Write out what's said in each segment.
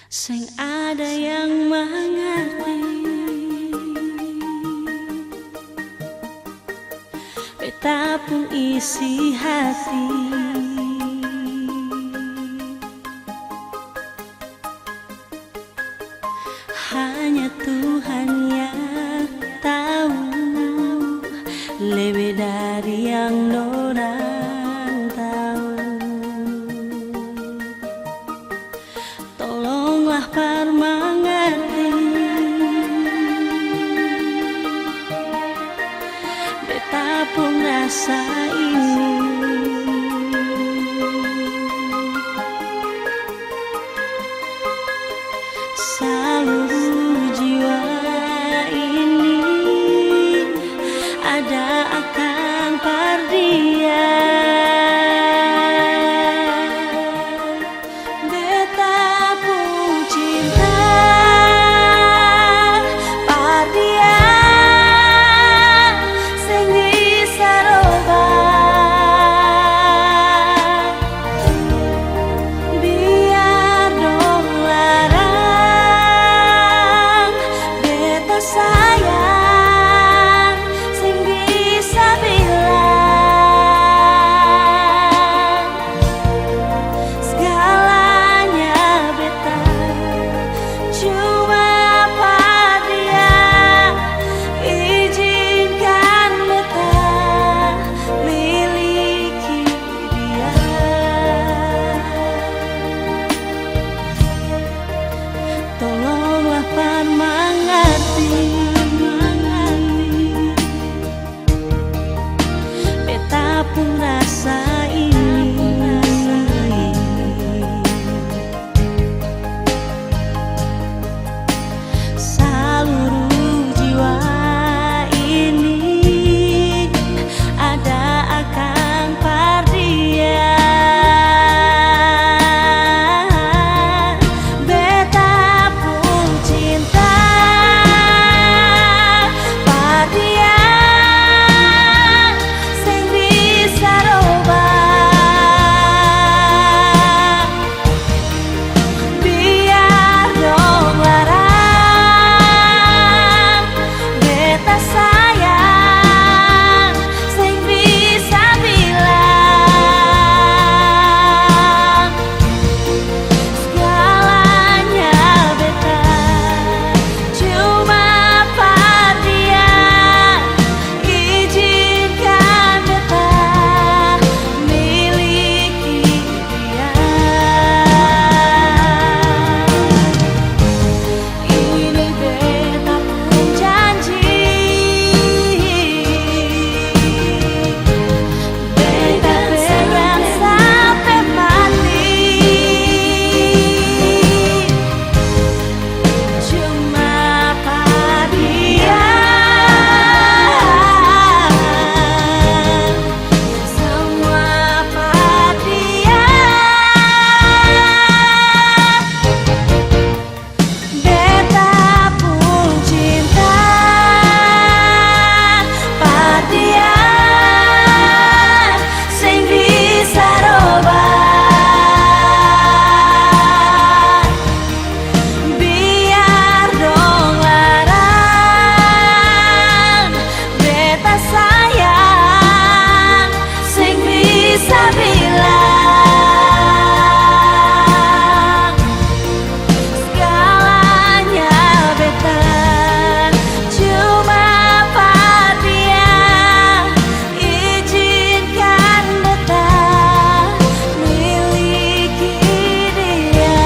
Sing ada yang mengerti, betapun isi hati. Hanya Tuhan yang tahu, lebih dari yang dorang tahu. Tolonglah permengerti, betapun rasa ini. Seluruh jiwa ini ada akan perdia. Betapun cinta perdia, sing bisa robah. Biar dong larang, beta sayang, sing bisa bilang segalanya beta cuma dia. Izinkan beta miliki dia. Tolonglah permengerti, betapun rasa ini. Seluruh jiwa ini ada akan perdia. Betapun cinta perdia, sing bisa robah. Biar dong larang, beta sayang, sing bisa bilang segalanya beta cuma dia. Izinkan beta miliki dia. Ini beta pun janji, beta pegang sampai mati. Cuma dia, semua dia. Betapun cinta perdia, sing bisa robah. Biar dong larang, beta sayang, sing bisa bilang segalanya beta cuma dia. Izinkan beta miliki dia.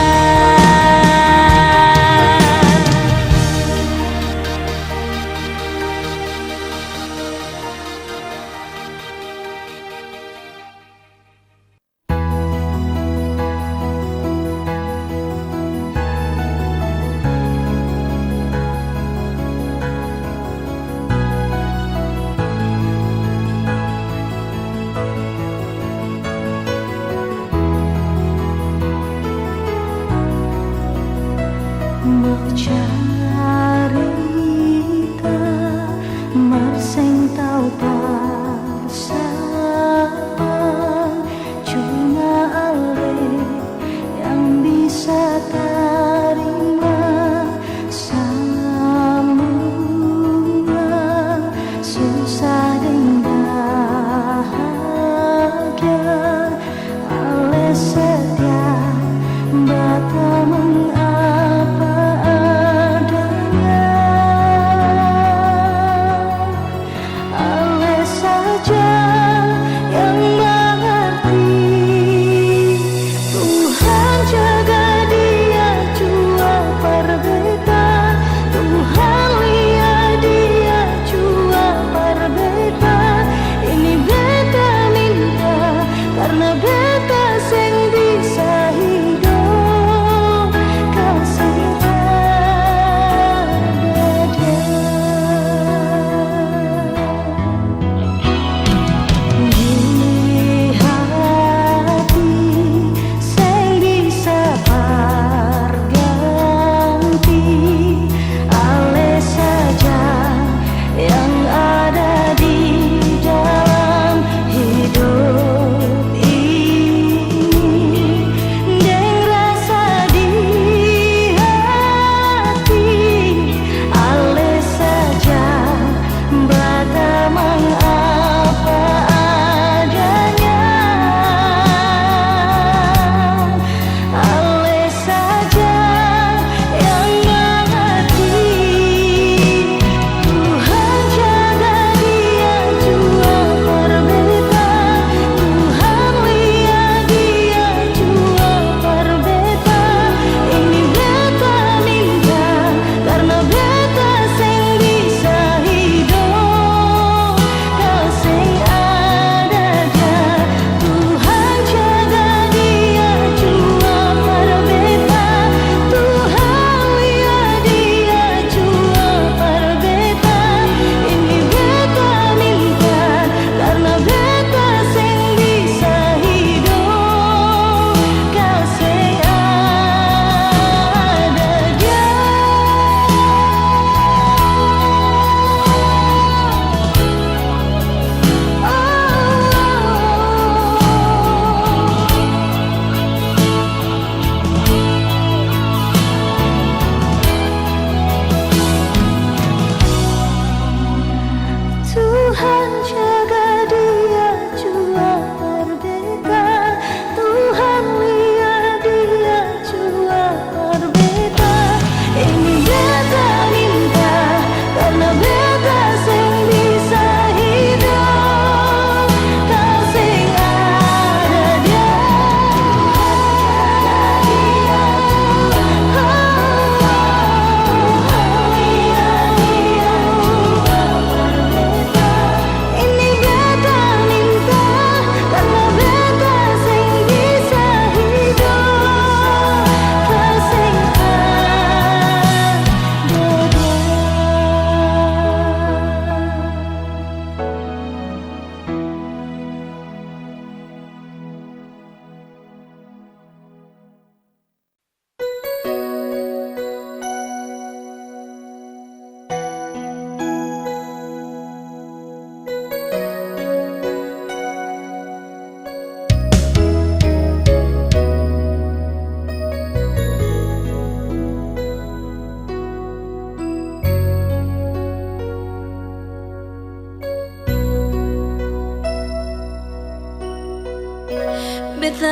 Mau carita marseng tau pasang, cuma Ale yang bisa tahu.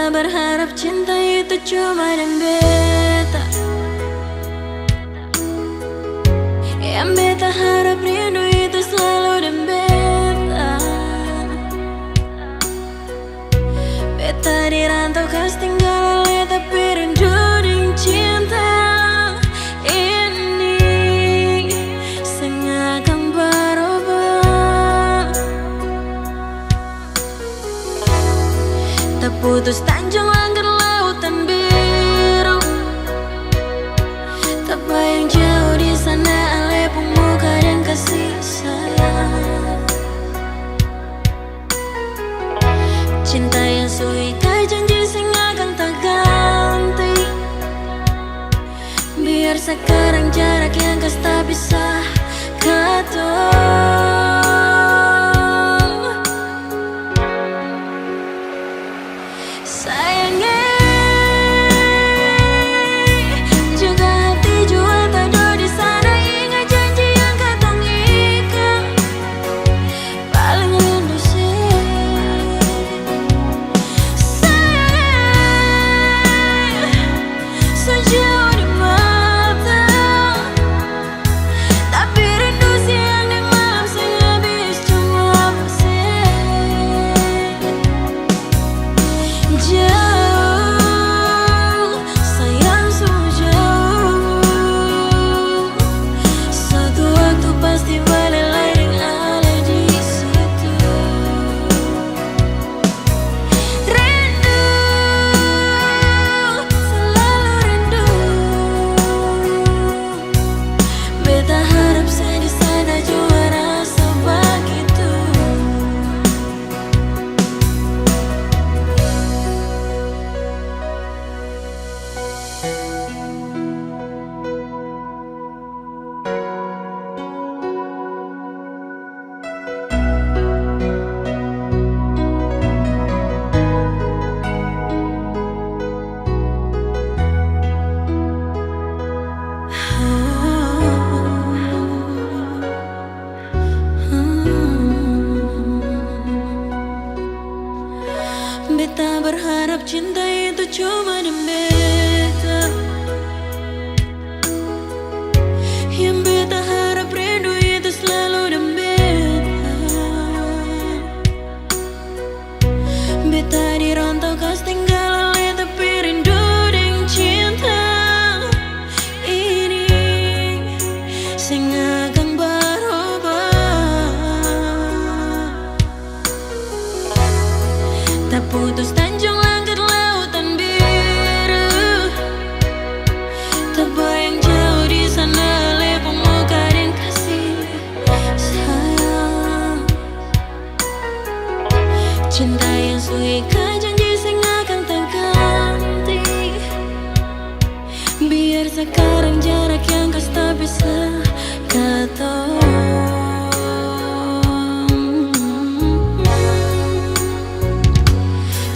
Beta berharap cinta itu cuma dan beta. Yang beta harap rindu itu selalu dan beta. Beta dirantau kas tinggal ale tapi rindu ding cinta ini sengaja berubah. Terputus tanjung langgar lautan biru, tak bayang jauh di sana ale pemuka dan kasih sayang. Cinta yang suwi kai janji sing akan tak ganti. Biar sekarang jarak yang kas tak bisa katong. Sayangnya juga hati jua tak ada di sana. Ingat janji yang katong ikat, paling rindu sih. Sejauh di mata, tapi rindu siang dan malam sing habis cuma apa sih. Jauh, sayang sungguh jauh. Suatu waktu pasti balik lagi ada di situ. Rindu, selalu rindu. Beta harap saya di sana jua rasa begitu. Beta berharap cinta itu cuma dan beta. Yang beta harap rindu itu selalu dan beta. Beta dirantau kas tinggal ale tapi rindu ding cinta ini sing akan berubah. Tak putus tanjung langgar lautan biru, tak bayang jauh di sana ale pemuka dan kasih sayang. Cinta yang suwi kai janji sing akan tak ganti. Biar sekarang jarak yang kas tak bisa katong.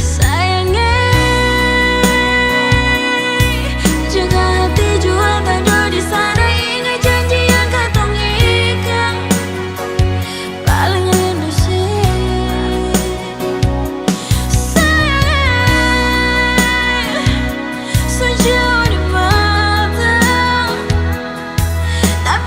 Sayangnya juga hati jua tak ada di sana. Ingat janji yang katong ikat, paling rindu sih. Sayang, sejauh di mata, tapi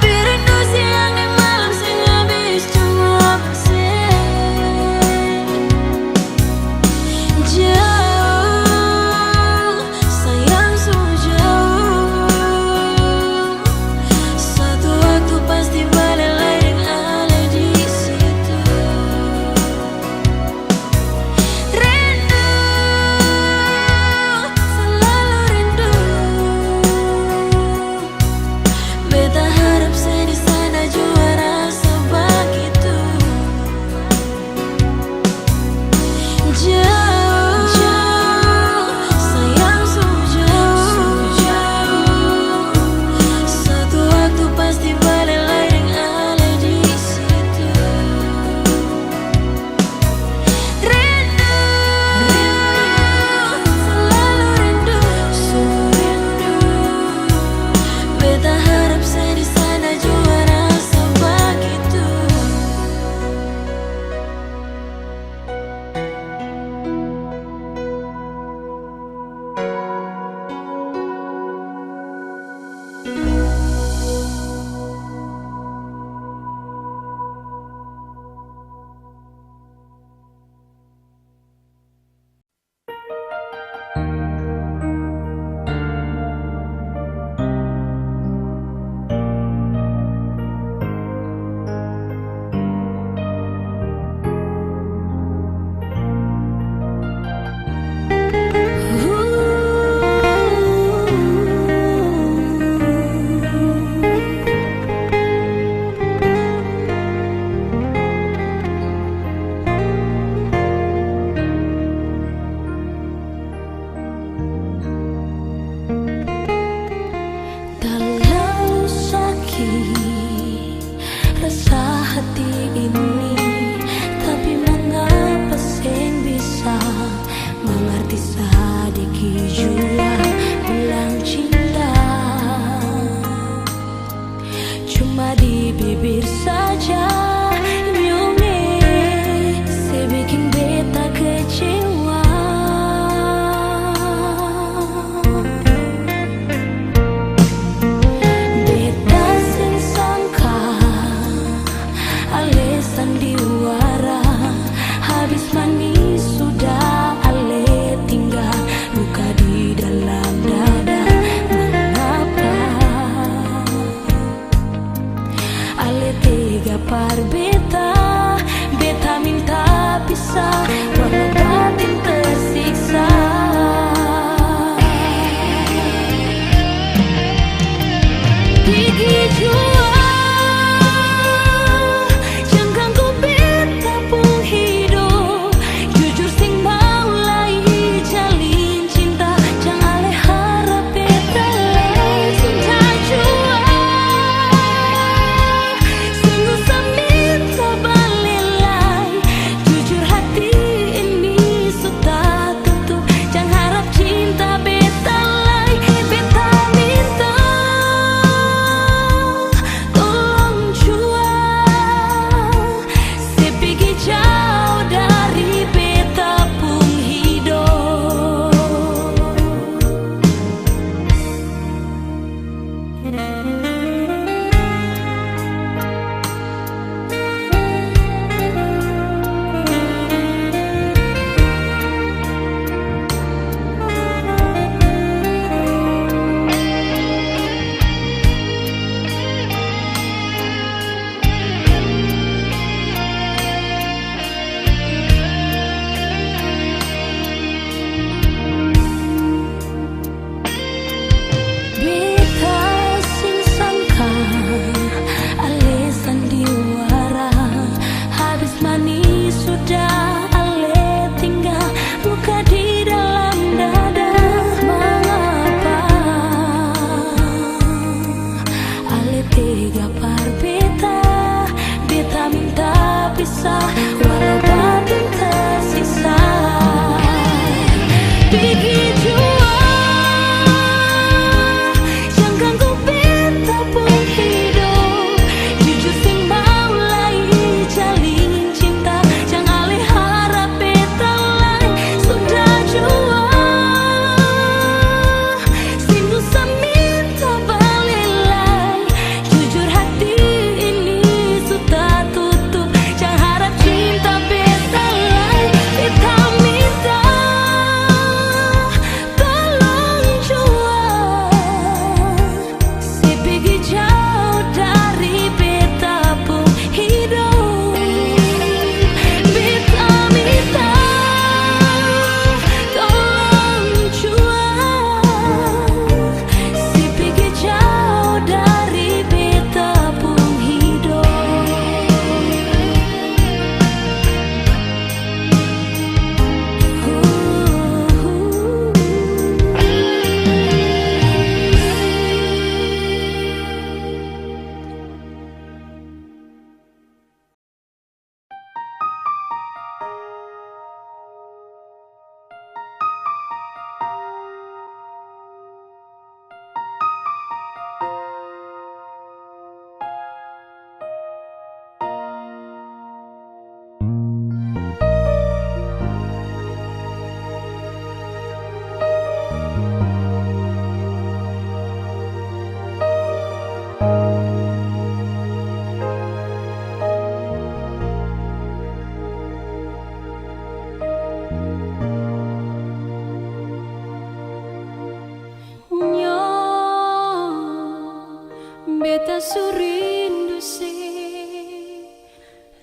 Beta surindu se,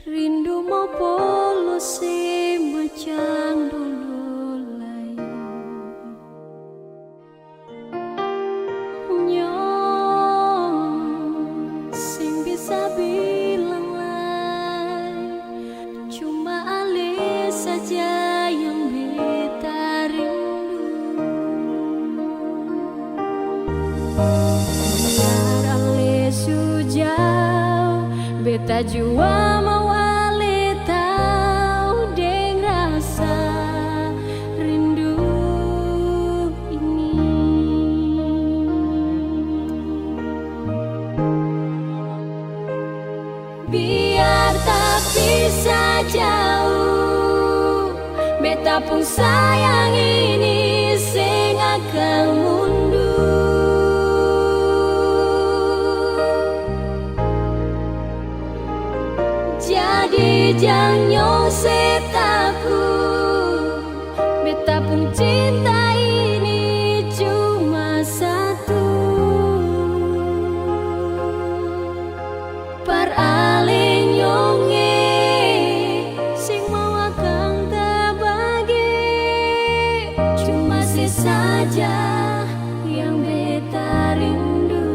rindu mau polo se macam dulu lain. Nyong sing bisa bilang lain, cuma ale saja yang beta rindu. Sujau beta jua mau ale tau deng rasa rindu ini. Biar tak bisa jauh, beta pun sayang ini sing akan mundur. Jadi jangan setaku, beta pun cinta ini cuma satu. Peralih nyonge sing mau akan terbagi, cuma si saja yang beta rindu.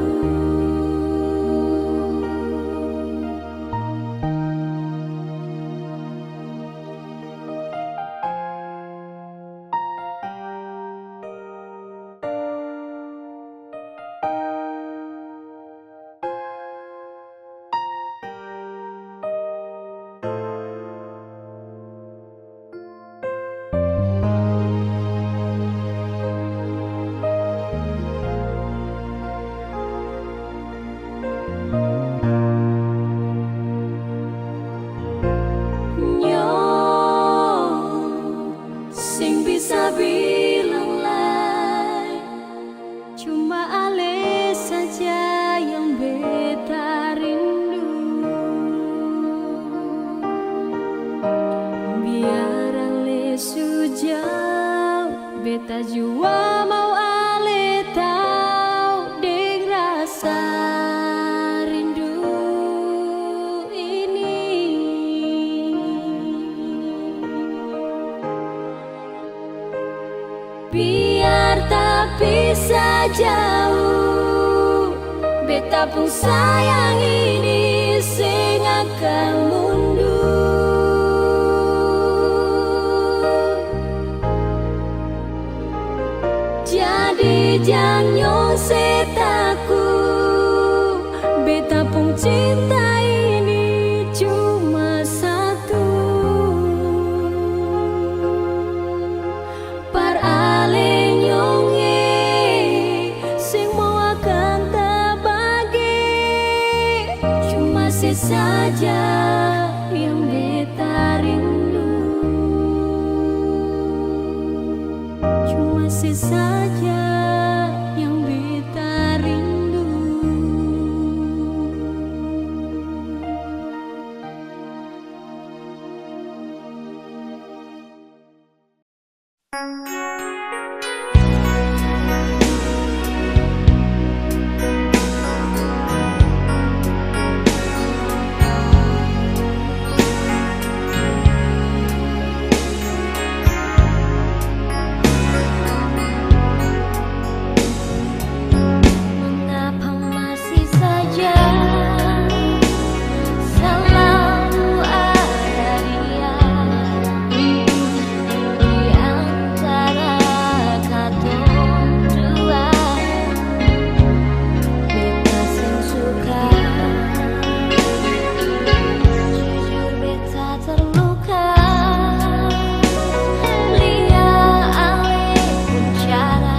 jauh, beta pun sayang ini sing akan mundur. Jadi jangan setaku, beta pun cinta ini cuma satu. Par ale nyonge sing mau akan terbagi, cuma sesaja yang beta rindu, cuma sesaja yang beta rindu. Mengapa masih saja selalu ada dia di antara katong dua. Beta sing suka, jujur beta terluka. Lia ale bicara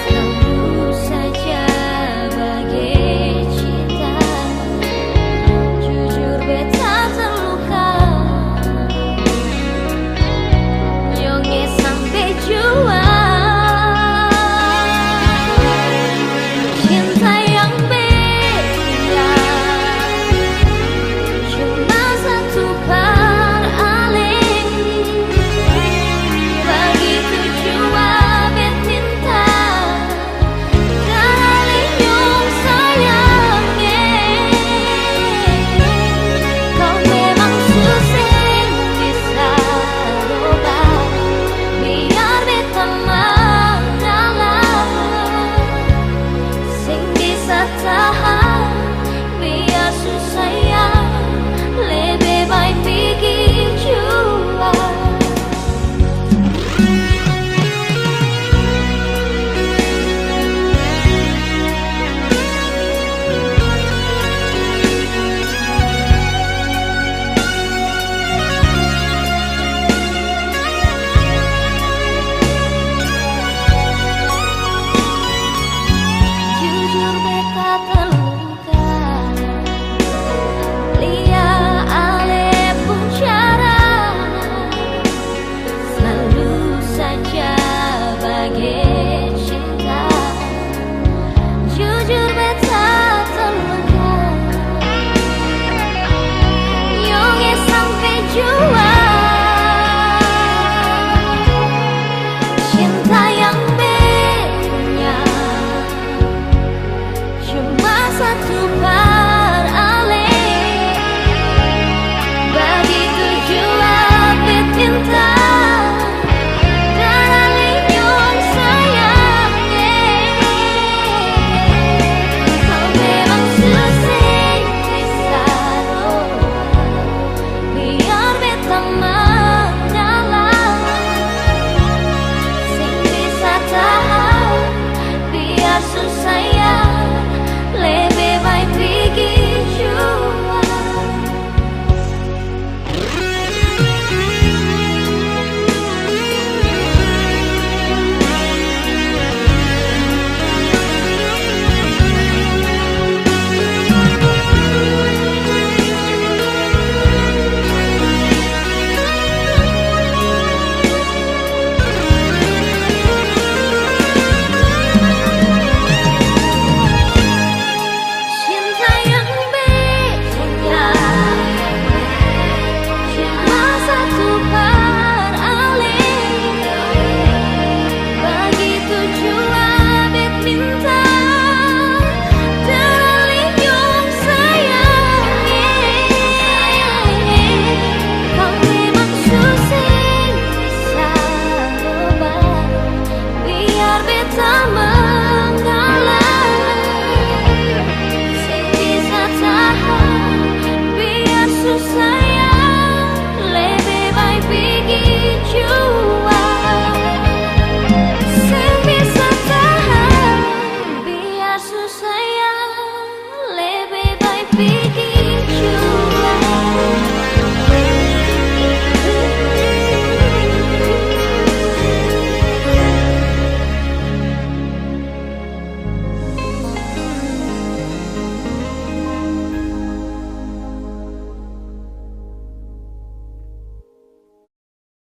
selalu saja bagai cinta. Jujur beta terluka, nyonge sampai jua. Cinta yang beda cuma satu paraling, begitu jua betinta kalinyong sayangnya. Kau memang susah bisa ubah, biar beta mengalah, sing bisa tahan biar susah ya, lebih baik pergi jua. Jujur beta sayang.